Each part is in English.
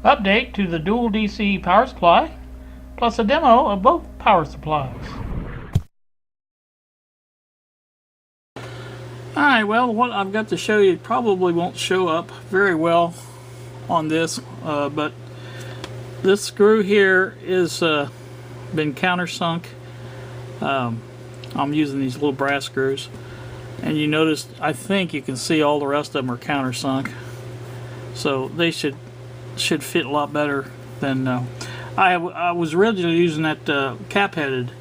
Update to the dual DC power supply, plus a demo of both power supplies. Alright, well, what I've got to show you probably won't show up very well on this, but this screw here is been countersunk. I'm using these little brass screws, and you notice, I think you can see all the rest of them are countersunk, so they should fit a lot better than I was originally using that cap-headed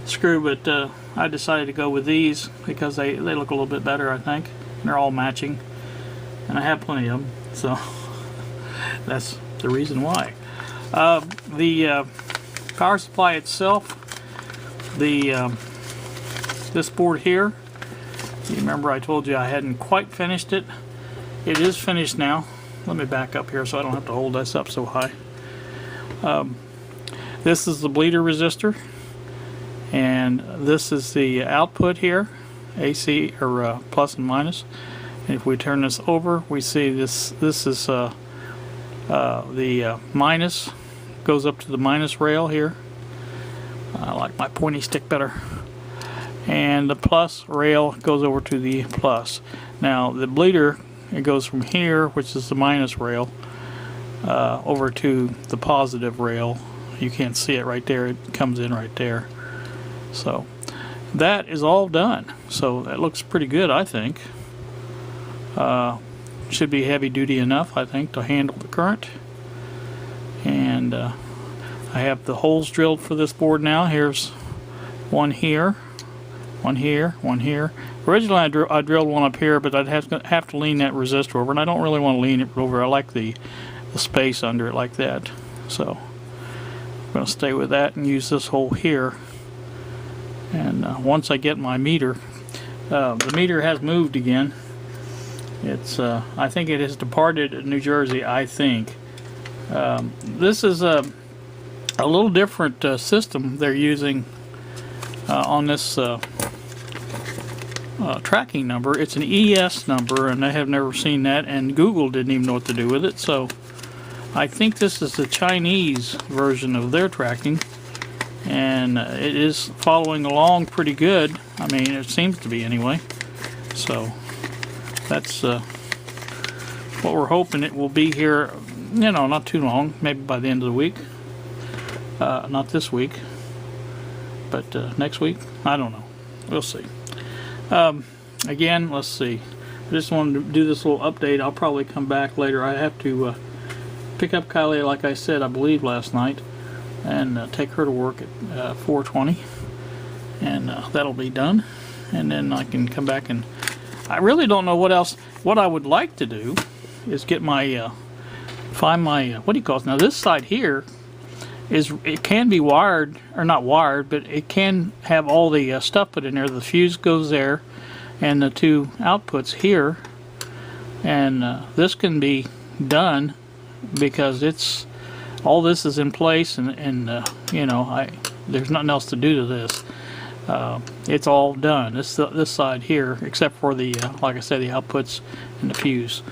screw, but I decided to go with these because they look a little bit better, I think. They're all matching, and I have plenty of them, so that's the reason why. The power supply itself, this board here, you remember I told you I hadn't quite finished it. It is finished now. Let me back up here so I don't have to hold this up so high. This is the bleeder resistor, and this is the output here, AC or plus and minus. And if we turn this over, we see this is the minus, goes up to the minus rail here. I like my pointy stick better. And the plus rail goes over to the plus. Now the bleeder, it goes from here, which is the minus rail, over to the positive rail. You can't see it right there, it comes in right there. So that is all done. So that looks pretty good, I think. Should be heavy duty enough, I think, to handle the current. And I have the holes drilled for this board now. Here's one here, one here, one here. Originally I drilled one up here, but I'd have to lean that resistor over, and I don't really want to lean it over. I like the space under it like that. So I'm going to stay with that and use this hole here. And once I get my meter, the meter has moved again. It's I think it has departed New Jersey, I think. This is a little different system they're using on this tracking number. It's an ES number, and I have never seen that, and Google didn't even know what to do with it. So I think this is the Chinese version of their tracking, and it is following along pretty good. I mean, it seems to be anyway. So that's what we're hoping. It will be here, you know, not too long, maybe by the end of the week. Not this week, but next week, I don't know, we'll see. Again, let's see, I just wanted to do this little update. I'll probably come back later. I have to pick up Kylie, like I said, I believe last night, and take her to work at 4:20, and that'll be done, and then I can come back. And I really don't know what else. What I would like to do is get my find my what do you call it now, this side here is, it can be wired, or not wired, but it can have all the stuff put in there. The fuse goes there, and the two outputs here, and this can be done because it's all this is in place, and you know, there's nothing else to do to this. It's all done. This side here, except for the like I said, the outputs and the fuse.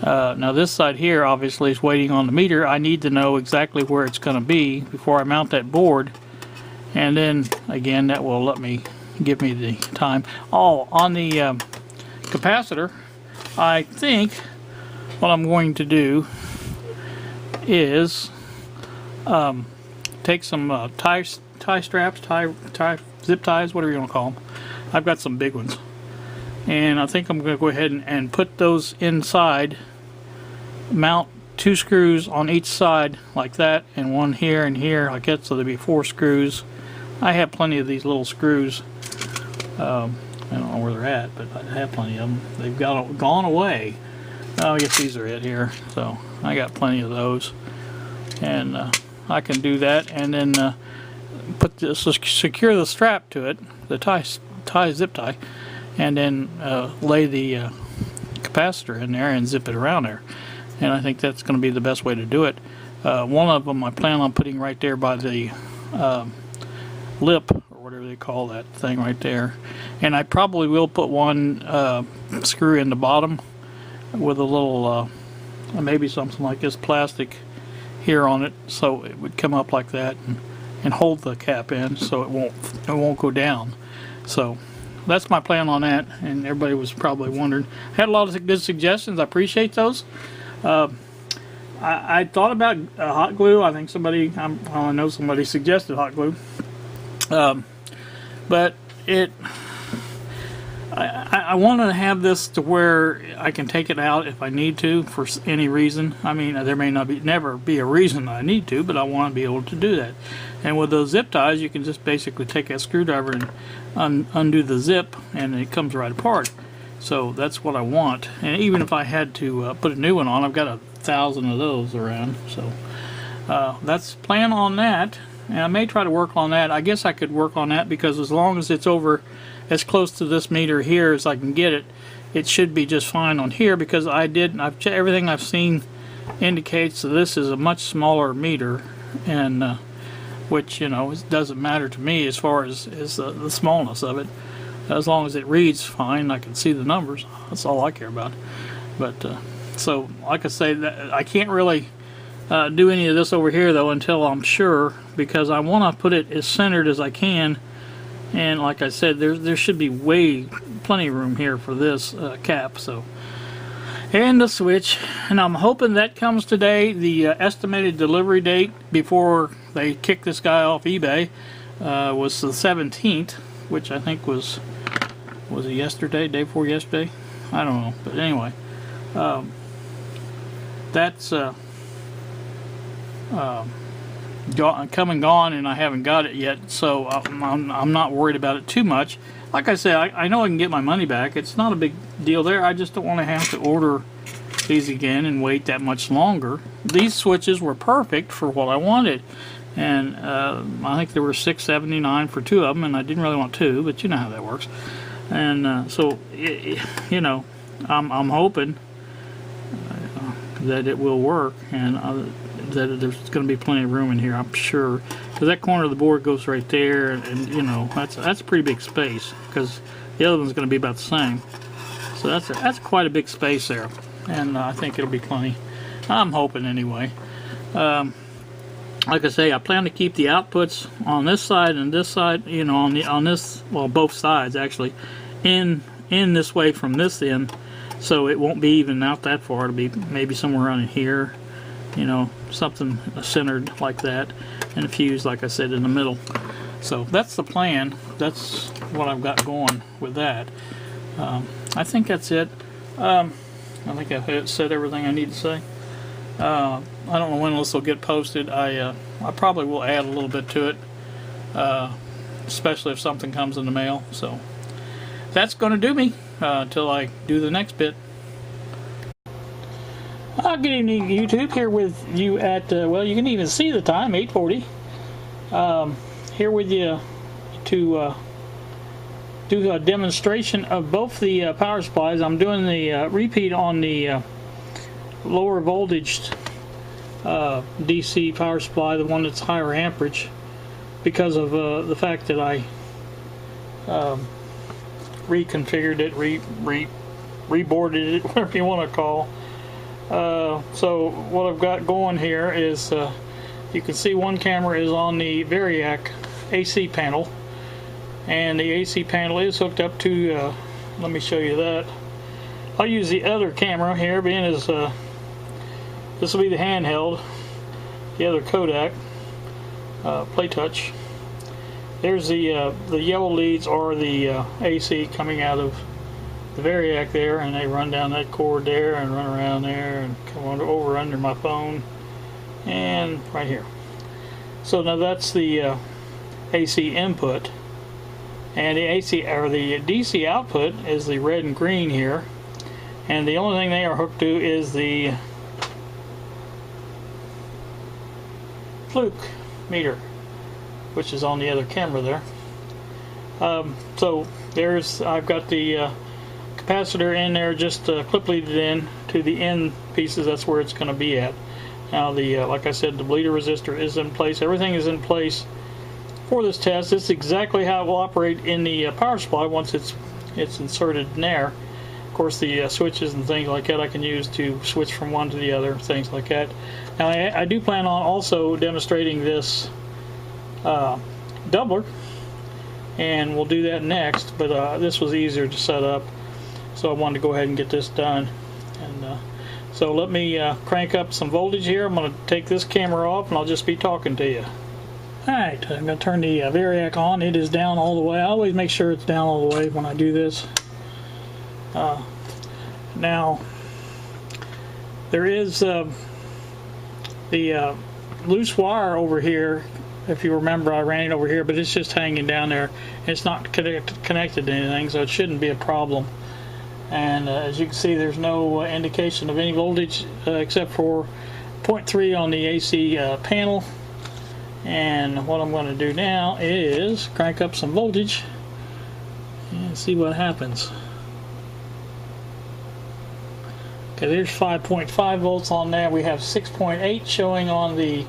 Now this side here obviously is waiting on the meter. I need to know exactly where it's going to be before I mount that board, and then again that will give me the time. Oh, on the capacitor, I think what I'm going to do is take some tie straps, zip ties, whatever you want to call them. I've got some big ones, and I think I'm going to go ahead and put those inside, mount 2 screws on each side like that, and one here and here like that, so there'll be 4 screws. I have plenty of these little screws. I don't know where they're at, but I have plenty of them. They've gone away. Oh, I guess these are it here. So I got plenty of those, and I can do that, and then secure the strap to it, the zip tie, and then lay the capacitor in there and zip it around there. And I think that's going to be the best way to do it. One of them I plan on putting right there by the lip, or whatever they call that thing right there. And I probably will put one screw in the bottom with a little maybe something like this plastic here on it, so it would come up like that and hold the cap in, so it won't go down. So that's my plan on that, and everybody was probably wondering. I had a lot of good suggestions. I appreciate those. I thought about hot glue. I think I know somebody suggested hot glue, but I want to have this to where I can take it out if I need to for any reason. I mean, there may never be a reason I need to, but I want to be able to do that. And with those zip ties, you can just basically take a screwdriver and undo the zip, and it comes right apart. So that's what I want. And even if I had to put a new one on, I've got 1,000 of those around. So that's plan on that. And I may try to work on that. I guess I could work on that, because as long as it's over as close to this meter here as I can get it, it should be just fine on here, because everything I've seen indicates that this is a much smaller meter, and which, you know, it doesn't matter to me as far as the smallness of it. As long as it reads fine, I can see the numbers. That's all I care about. But so, like I say, I can't really do any of this over here though until I'm sure, because I want to put it as centered as I can. And like I said, there should be plenty of room here for this cap. So, and the switch, and I'm hoping that comes today. The estimated delivery date before they kick this guy off eBay was the 17th, which I think was it yesterday, day before yesterday? I don't know, but anyway, that's come and gone, and I haven't got it yet, so I'm not worried about it too much. Like I said, I know I can get my money back. It's not a big deal there. I just don't want to have to order these again and wait that much longer. These switches were perfect for what I wanted, and I think there were $6.79 for 2 of them, and I didn't really want 2, but you know how that works. And so you know, I'm hoping that it will work, and that there's going to be plenty of room in here, I'm sure, because that corner of the board goes right there, and you know, that's a pretty big space, because the other one's going to be about the same. So that's quite a big space there, and I think it'll be plenty. I'm hoping anyway. Like I say, I plan to keep the outputs on this side and this side, you know, on this, well, both sides actually, in this way from this end, so it won't be even out that far. It'll be maybe somewhere around in here, you know, something centered like that, and a fuse, like I said, in the middle. So that's the plan. That's what I've got going with that. I think that's it. I think I've said everything I need to say. I don't know when this will get posted. I probably will add a little bit to it, especially if something comes in the mail. So that's going to do me until I do the next bit. Good evening, YouTube. Here with you at, well, you can even see the time, 8:40. Here with you to do a demonstration of both the power supplies. I'm doing the repeat on the lower voltage DC power supply, the one that's higher amperage, because of the fact that I reconfigured it, reboarded it, whatever you want to call. So what I've got going here is, you can see one camera is on the Variac AC panel, and the AC panel is hooked up to, let me show you that. I'll use the other camera here, being as this will be the handheld, the other Kodak Play Touch. There's the yellow leads are the AC coming out of the Variac there, and they run down that cord there and run around there and come over under my phone and right here. So now that's the AC input, and the AC or the DC output is the red and green here, and the only thing they are hooked to is the fluke meter, which is on the other camera there. So I've got the capacitor in there, just clip leaded in to the end pieces. That's where it's going to be at. Now the like I said, the bleeder resistor is in place. Everything is in place for this test. This is exactly how it will operate in the power supply once it's inserted in there. Of course, the switches and things like that I can use to switch from one to the other, things like that. Now I do plan on also demonstrating this doubler, and we'll do that next, but this was easier to set up, so I wanted to go ahead and get this done. And so let me crank up some voltage here. I'm going to take this camera off and I'll just be talking to you. Alright, I'm going to turn the Variac on. It is down all the way. I always make sure it's down all the way when I do this. Now, there is the loose wire over here. If you remember, I ran it over here, but it's just hanging down there. It's not connected to anything, so it shouldn't be a problem. And as you can see, there's no indication of any voltage except for 0.3 on the AC panel. And what I'm going to do now is crank up some voltage and see what happens. Okay, there's 5.5 volts on there. We have 6.8 showing on the,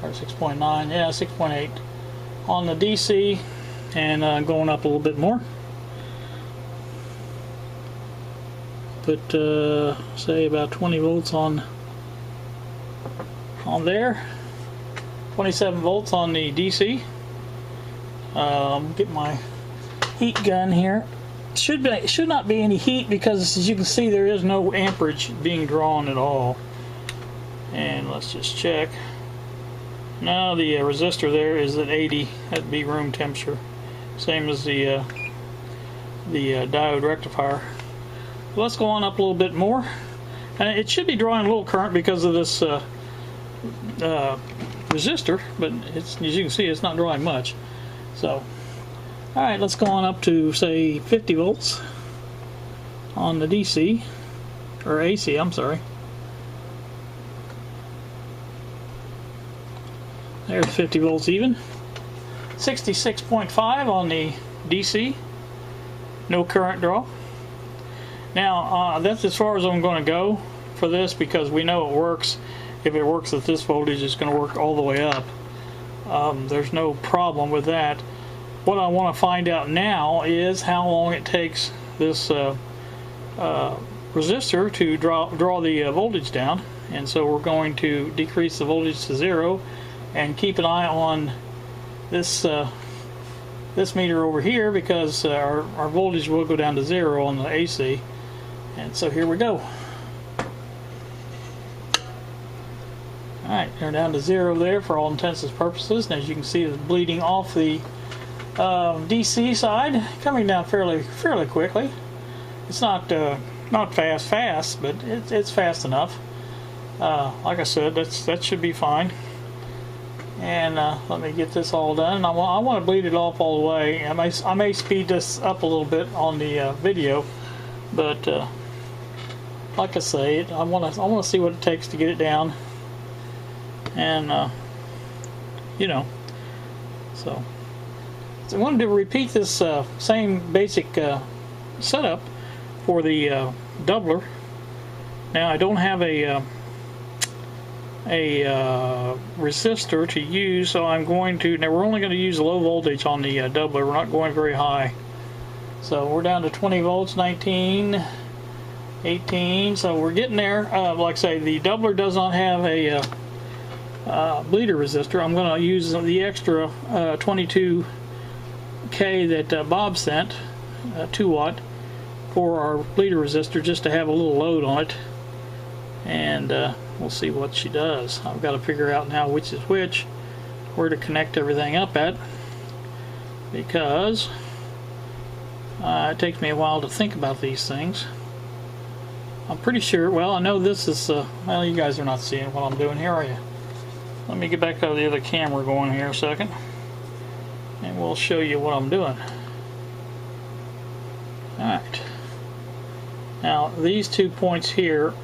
or 6.9, yeah, 6.8 on the DC, and going up a little bit more. Put say about 20 volts on there. 27 volts on the DC. Get my heat gun here. Should not be any heat because, as you can see, there is no amperage being drawn at all. And let's just check. Now the resistor there is at 80. That'd be room temperature. Same as the diode rectifier. Let's go on up a little bit more. And it should be drawing a little current because of this resistor, but as you can see, it's not drawing much. So, alright, let's go on up to, say, 50 volts on the DC, or AC, I'm sorry. There's 50 volts even. 66.5 on the DC. No current draw. Now, that's as far as I'm going to go for this, because we know it works. If it works at this voltage, it's going to work all the way up. There's no problem with that. What I want to find out now is how long it takes this resistor to draw the voltage down. And so we're going to decrease the voltage to 0 and keep an eye on this meter over here, because our voltage will go down to 0 on the AC. And so here we go. Alright, they're down to 0 there for all intents and purposes. And as you can see, it's bleeding off the DC side, coming down fairly quickly. It's not fast, but it's fast enough. Like I said, that should be fine. And let me get this all done. I want to bleed it off all the way. I may speed this up a little bit on the video, but like I say, I want to see what it takes to get it down. And you know, so I wanted to repeat this same basic setup for the doubler. Now I don't have a resistor to use, so I'm going to, now we're only going to use low voltage on the doubler. We're not going very high. So we're down to 20 volts, 19, 18, so we're getting there. Like I say, the doubler does not have a bleeder resistor. I'm going to use the extra 22K that Bob sent, 2 watt, for our bleeder resistor, just to have a little load on it. And we'll see what she does. I've got to figure out now which is which, where to connect everything up at, because it takes me a while to think about these things. I'm pretty sure, well, I know this is, well, you guys are not seeing what I'm doing here, are you? Let me get back to the other camera going here a second, and we'll show you what I'm doing. Alright. Now, these 2 points here,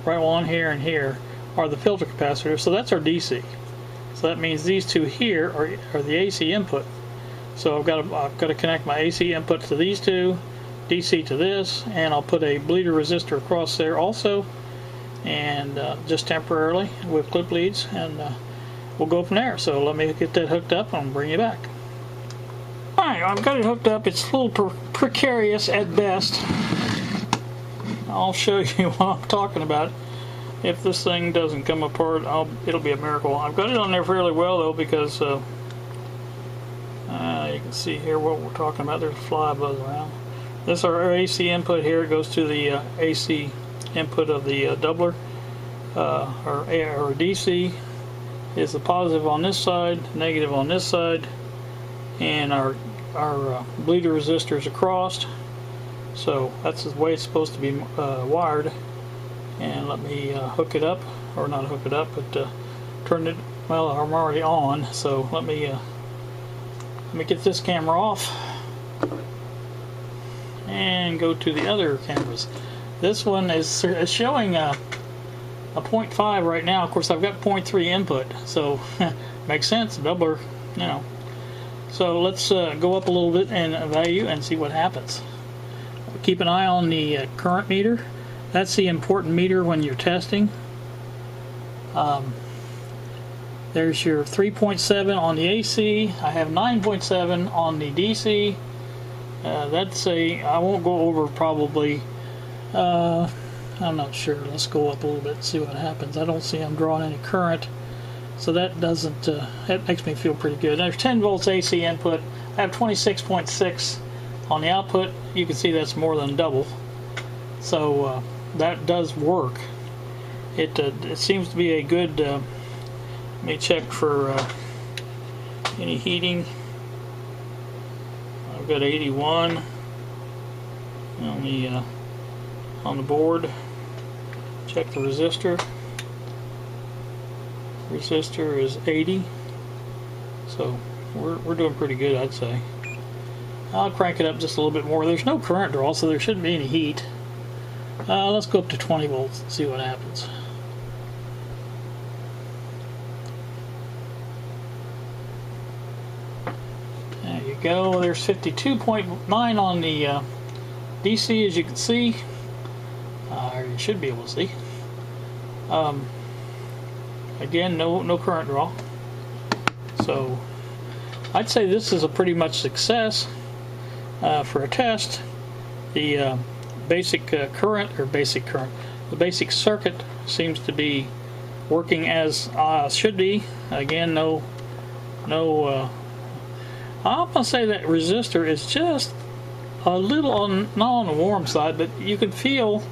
right on here and here, are the filter capacitors, so that's our DC. So that means these two here are the AC input. So I've got to connect my AC input to these two, DC to this, and I'll put a bleeder resistor across there also, and just temporarily with clip leads, and we'll go from there. So let me get that hooked up and I'll bring you back. Alright, I've got it hooked up. It's a little precarious at best. I'll show you what I'm talking about. If this thing doesn't come apart, it'll be a miracle. I've got it on there fairly well though, because you can see here what we're talking about. There's a fly buzz around. This is our AC input here. It goes to the AC input of the doubler. Our DC is the positive on this side, negative on this side, and our bleeder resistors across. So that's the way it's supposed to be wired. And let me hook it up, or not hook it up, but turn it. Well, I'm already on, so let me get this camera off and go to the other cameras. This one is showing a 0.5 right now. Of course, I've got 0.3 input, so makes sense. Doubler, you know. So let's go up a little bit in value and see what happens. Keep an eye on the current meter. That's the important meter when you're testing. There's your 3.7 on the AC. I have 9.7 on the DC. That's I won't go over probably, I'm not sure. Let's go up a little bit and see what happens. I don't see I'm drawing any current, so that doesn't, that makes me feel pretty good. There's 10 volts AC input. I have 26.6 on the output. You can see that's more than double. So that does work. It seems to be a good, let me check for any heating. I've got 81 on the board. Check the resistor. Resistor is 80, so we're doing pretty good, I'd say. I'll crank it up just a little bit more. There's no current draw, so there shouldn't be any heat. Let's go up to 20 volts and see what happens. There you go. There's 52.9 on the DC, as you can see. Or you should be able to see. Again, no current draw. So I'd say this is a pretty much success for a test. The basic current, or basic current, the basic circuit seems to be working as should be. Again, I'm gonna say that resistor is just a little not on the warm side, but you can feel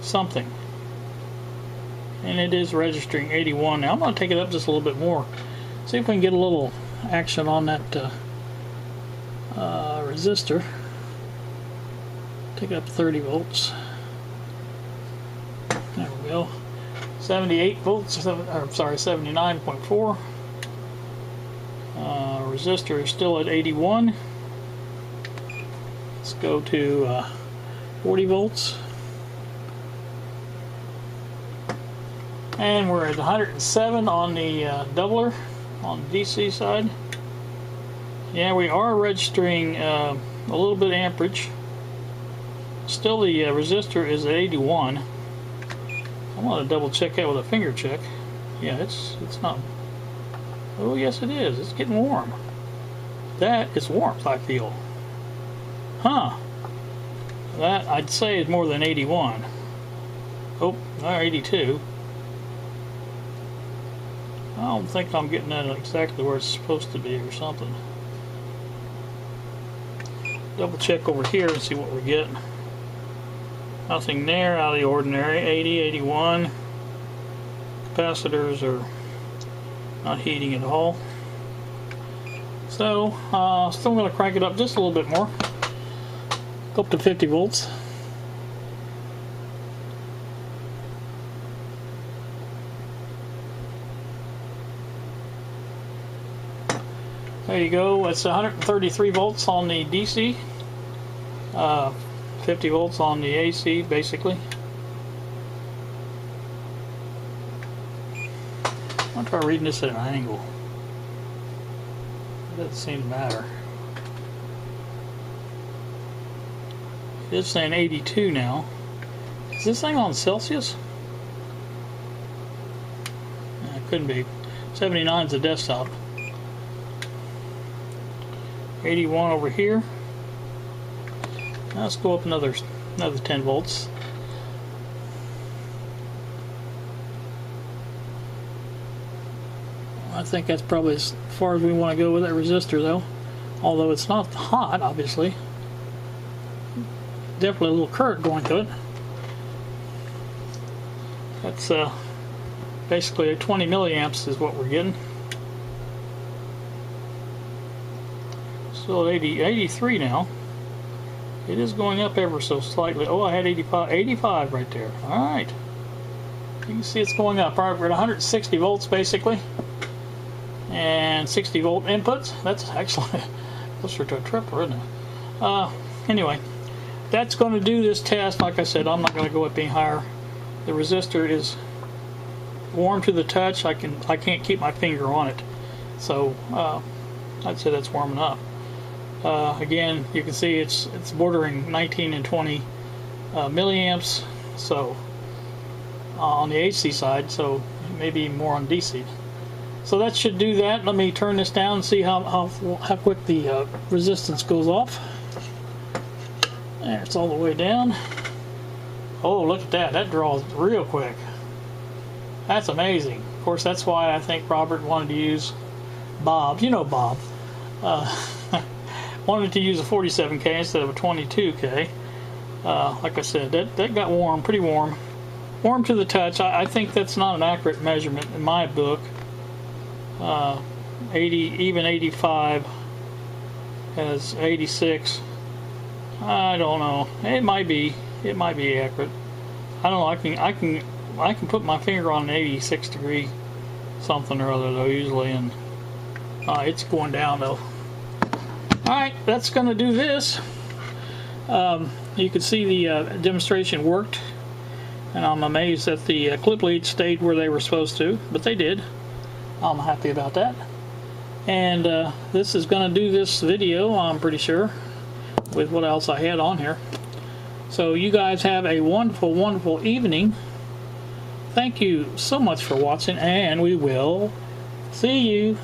something, and it is registering 81. Now I'm going to take it up just a little bit more, see if we can get a little action on that resistor. Take it up to 30 volts. There we go. 78 volts, or sorry, 79.4. Resistor is still at 81. Let's go to 40 volts. And we're at 107 on the doubler on the DC side. Yeah, we are registering a little bit of amperage. Still, the resistor is at 81. I want to double check that with a finger check. Yeah, it's not. Oh yes, it is. It's getting warm. That is warmth, I feel. Huh. That I'd say is more than 81. Oh, 82. I don't think I'm getting that exactly where it's supposed to be or something. Double check over here and see what we get. Nothing there out of the ordinary. 80, 81. Capacitors are not heating at all. So, still going to crank it up just a little bit more. Go up to 50 volts. There you go. It's 133 volts on the DC, 50 volts on the AC, basically. I'll try reading this at an angle. It doesn't seem to matter. It's saying 82 now. Is this thing on Celsius? It couldn't be. 79 is the desktop. 81 over here. Now let's go up another 10 volts. I think that's probably as far as we want to go with that resistor, though. Although it's not hot, obviously. Definitely a little current going to it. That's basically 20 milliamps is what we're getting. Still at 83 now. It is going up ever so slightly. Oh, I had 85 right there. Alright. You can see it's going up. Alright, we're at 160 volts basically. And 60 volt inputs. That's actually closer to a triple, isn't it? Anyway, that's going to do this test. Like I said, I'm not going to go up any higher. The resistor is warm to the touch. I can't keep my finger on it. So I'd say that's warm enough. Again, you can see it's bordering 19 and 20 milliamps, so on the AC side, so maybe more on DC. So that should do that. Let me turn this down and see how quick the resistance goes off. There, it's all the way down. Oh, look at that. That draws real quick. That's amazing. Of course, that's why I think Robert wanted to use Bob. You know Bob. Wanted to use a 47K instead of a 22K. Like I said, that got warm, pretty warm. Warm to the touch. I think that's not an accurate measurement in my book. 80, even 85 has 86. I don't know. It might be accurate. I don't know. I can put my finger on an 86 degree something or other though usually, and it's going down though. Alright, that's going to do this. You can see the demonstration worked, and I'm amazed that the clip leads stayed where they were supposed to, but they did. I'm happy about that. And this is going to do this video, I'm pretty sure, with what else I had on here. So you guys have a wonderful, wonderful evening. Thank you so much for watching, and we will see you.